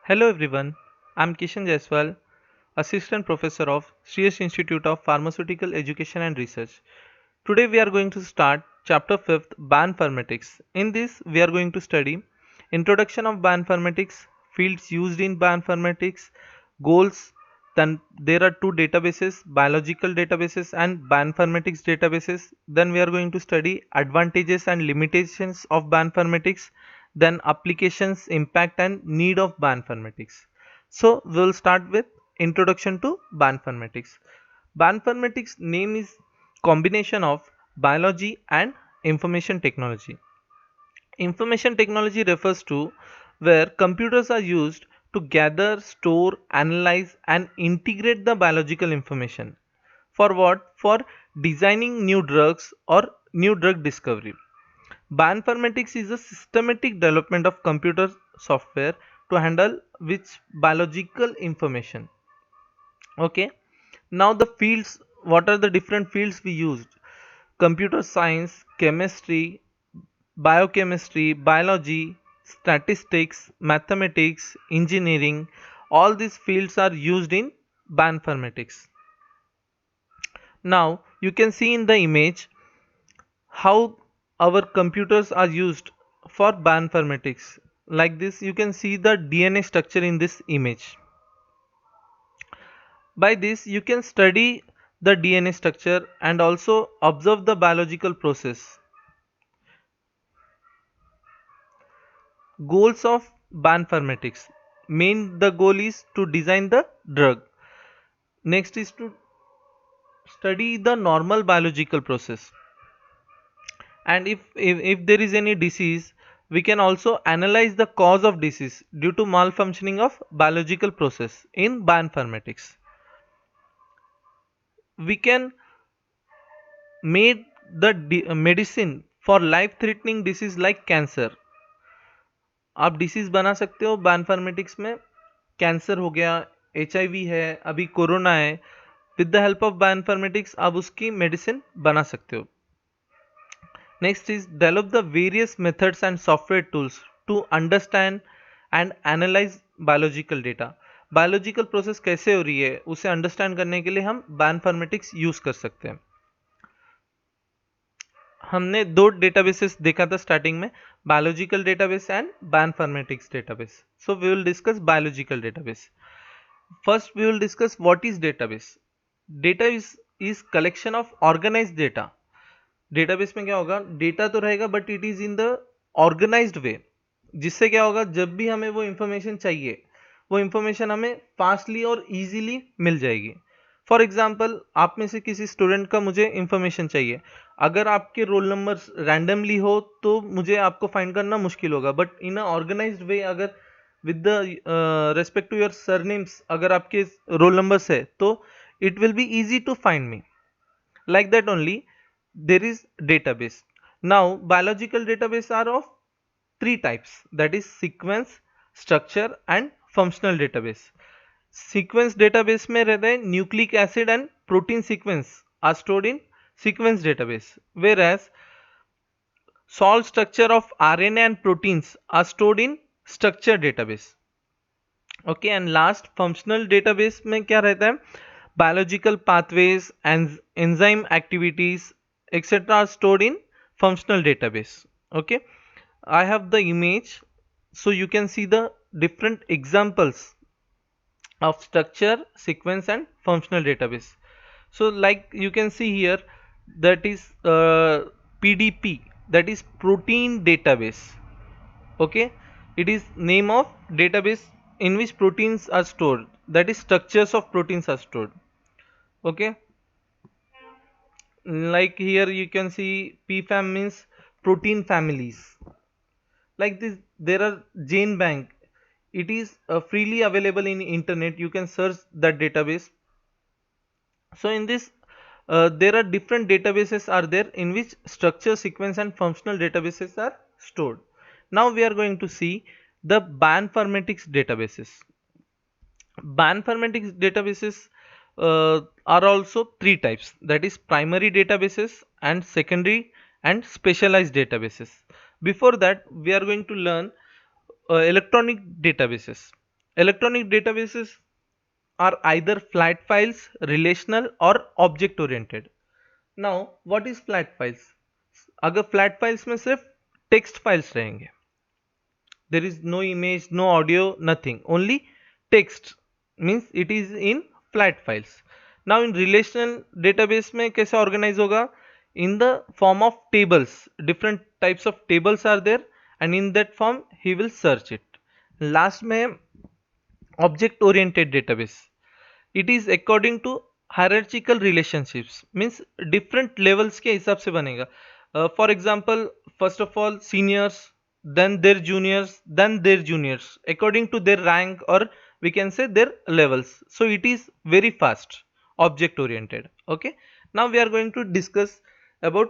Hello everyone, I'm Kishan Jaiswal, Assistant Professor of CS Institute of Pharmaceutical Education and Research. Today we are going to start Chapter 5th Bioinformatics. In this we are going to study Introduction of Bioinformatics, Fields used in Bioinformatics, Goals, then there are two databases, Biological Databases and Bioinformatics Databases. Then we are going to study Advantages and Limitations of Bioinformatics, then Applications, Impact and Need of Bioinformatics. So we will start with Introduction to Bioinformatics. Bioinformatics name is combination of biology and information technology. Information technology refers to where computers are used to gather, store, analyze and integrate the biological information. For what? For designing new drugs or new drug discovery. Bioinformatics is a systematic development of computer software to handle which biological information. Okay. Now the fields, what are the different fields we used? Computer science, chemistry, biochemistry, biology, statistics, mathematics, engineering, all these fields are used in bioinformatics. Now you can see in the image how our computers are used for bioinformatics. Like this you can see the DNA structure in this image. By this you can study the DNA structure and also observe the biological process. Goals of bioinformatics. Main the goal is to design the drug. Next is to study the normal biological process. And if there is any disease, we can also analyze the cause of disease due to malfunctioning of biological process in bioinformatics. We can make the medicine for life threatening disease like cancer. आप disease बना सकते हो bioinformatics में. Cancer हो गया, HIV है, अभी corona है. With the help of bioinformatics आप उसकी मेडिसिन बना सकते हो. Next is develop the various methods and software tools to understand and analyze biological data. Biological process कैसे हो रही है उसे अंडरस्टैंड करने के लिए हम बायोइन्फॉर्मेटिक्स यूज कर सकते हैं. हमने दो डेटाबेसेस देखा था स्टार्टिंग में, biological database and bioinformatics database. So we will discuss biological database. First we will discuss what is database. Data is collection of organised data. Database में क्या होगा, डेटा तो रहेगा but it is in the organised way. जिससे क्या होगा, जब भी हमें वो इंफॉर्मेशन चाहिए वो इंफॉर्मेशन हमें फास्टली और इजीली मिल जाएगी. फॉर एग्जाम्पल, आप में से किसी स्टूडेंट का मुझे इंफॉर्मेशन चाहिए. अगर आपके रोल नंबर रैंडमली हो तो मुझे आपको फाइंड करना मुश्किल होगा, but in a organized way, अगर with the respect to your surnames अगर आपके रोल नंबर्स है तो it will be easy to find me. Like that only there is database. Now biological database are of three types, that is sequence, structure and functional database. Sequence database में रहते हैं nucleic acid and protein sequence are stored in sequence database, whereas solid structure of RNA and proteins are stored in structure database. Okay, and last functional database में क्या रहता है, biological pathways and enzyme activities etc are stored in functional database. Okay, I have the image so you can see the different examples of structure, sequence and functional database. So like you can see here, that is PDP, that is protein database. Okay, it is name of database in which proteins are stored, that is structures of proteins are stored. Okay, like here you can see PFAM means protein families. Like this there are gene bank, it is freely available in internet, you can search that database. So in this there are different databases are there in which structure, sequence and functional databases are stored. Now we are going to see the bioinformatics databases. Bioinformatics databases are also three types, that is primary databases and secondary and specialized databases. Before that we are going to learn electronic databases. Electronic databases are either flat files, relational or object oriented. Now what is flat files? अगर flat files में सिर्फ text files रहेंगे, there is no image, no audio, nothing, only text, means it is in flat files. Now in relational database में कैसे organize होगा? In the form of tables, different types of tables are there, and in that form he will search it. Last में object oriented database, it is according to hierarchical relationships, means different levels के हिसाब से बनेगा. For example, first of all seniors, then their juniors, then their juniors, according to their rank, or we can say their levels. So it is very fast, object oriented. Okay, now we are going to discuss about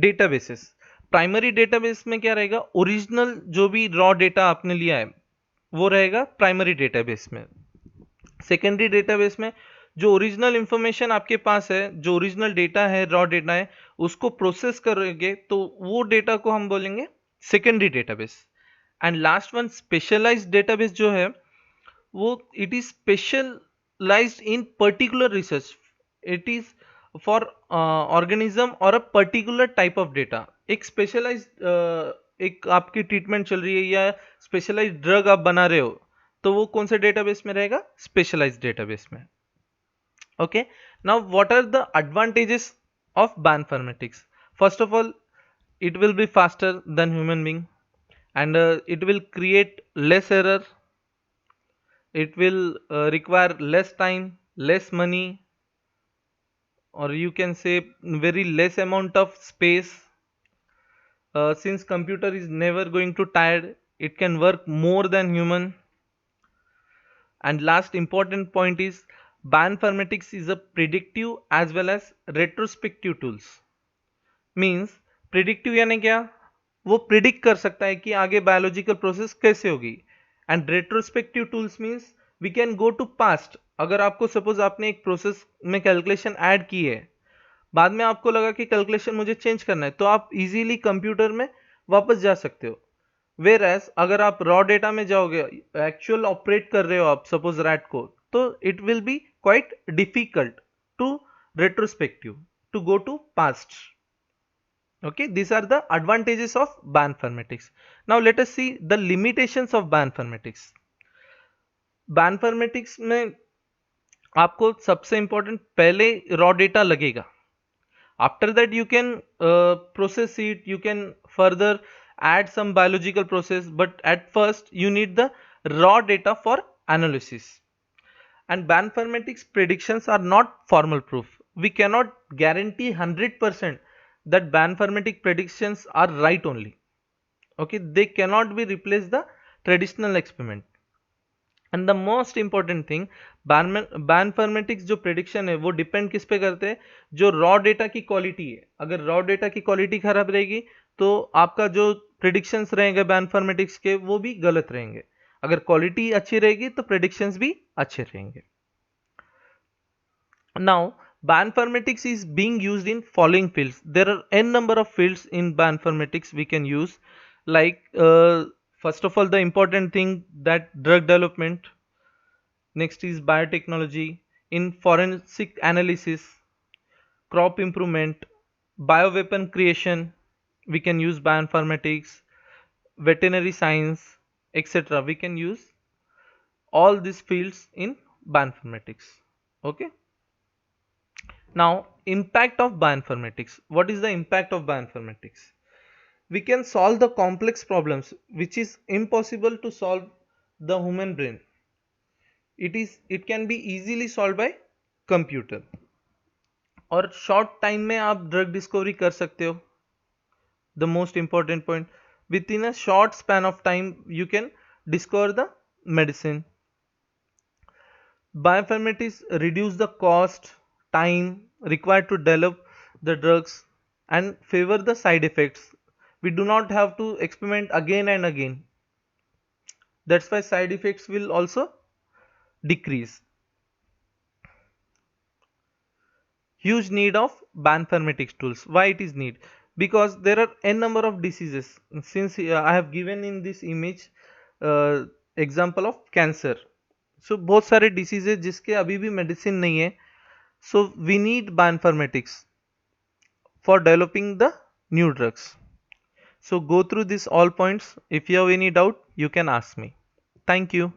databases. Primary database में क्या रहेगा? Original जो भी raw data आपने लिया है वो रहेगा प्राइमरी डेटाबेस में. सेकेंडरी डेटाबेस में जो ओरिजिनल इंफॉर्मेशन आपके पास है, जो ओरिजिनल डेटा है, रॉ डेटा है, उसको प्रोसेस करेंगे तो वो डेटा को हम बोलेंगे secondary database. And last one specialised database जो है वो it is specialised in particular research. It is for organism और a particular type of data. एक स्पेशलाइज्ड एक आपकी ट्रीटमेंट चल रही है या स्पेशलाइज्ड ड्रग आप बना रहे हो, तो वो कौन से डेटाबेस में रहेगा? स्पेशलाइज्ड डेटाबेस में. Okay, now what are the advantages of bioinformatics? First of all, it will be faster than human being, and it will create less error. It will require less time, less money, or you can say very less amount of space. Since computer is never going to tired, it can work more than human. And last important point is bioinformatics is a predictive as well as retrospective tools. Means predictive यानी क्या? वो predict कर सकता है कि आगे biological process कैसे होगी. And retrospective tools means we can go to past. अगर आपको सपोज आपने एक प्रोसेस में कैलकुलेशन ऐड की है, बाद में आपको लगा कि कैलकुलेशन मुझे चेंज करना है, तो आप इजीली कंप्यूटर में वापस जा सकते हो. वेयर एज अगर आप रॉ डेटा में जाओगे, एक्चुअल ऑपरेट कर रहे हो आप सपोज रैट को, तो it will be quite difficult to retrospective, to go to past. Okay, these are the advantages of bioinformatics. Now let us see the limitations of bioinformatics. Bioinformatics में आपको सबसे important पहले raw data लगेगा. After that you can process it, you can further add some biological process, but at first you need the raw data for analysis. And bioinformatics predictions are not formal proof. We cannot guarantee 100% that bioinformatic predictions are right only. Okay, they cannot be replace the traditional experiment. And the most important thing, bioinformatics जो prediction है वो depend किस पे करते हैं? जो raw data की quality है. अगर raw data की quality खराब रहेगी तो आपका जो predictions रहेंगे bioinformatics के वो भी गलत रहेंगे. अगर quality अच्छी रहेगी तो predictions भी अच्छे रहेंगे. Now bioinformatics is being used in following fields. There are n number of fields in bioinformatics we can use, like first of all the important thing, that drug development. Next is biotechnology, in forensic analysis, crop improvement, bioweapon creation, we can use bioinformatics, veterinary science, etc. We can use all these fields in bioinformatics. Okay. Now, impact of bioinformatics. What is the impact of bioinformatics? We can solve the complex problems which is impossible to solve the human brain. It can be easily solved by computer. और short time में आप drug discovery कर सकते हो. The most important point, within a short span of time you can discover the medicine. Bioinformatics reduce the cost, time required to develop the drugs, and favor the side effects. We do not have to experiment again and again. That's why side effects will also decrease. Huge need of bioinformatics tools. Why it is need? Because there are n number of diseases. Since I have given in this image example of cancer. सो बहुत सारे disease है जिसके अभी भी medicine नहीं है. So we need bioinformatics for developing the new drugs. So go through this all points. If you have any doubt, you can ask me. Thank you.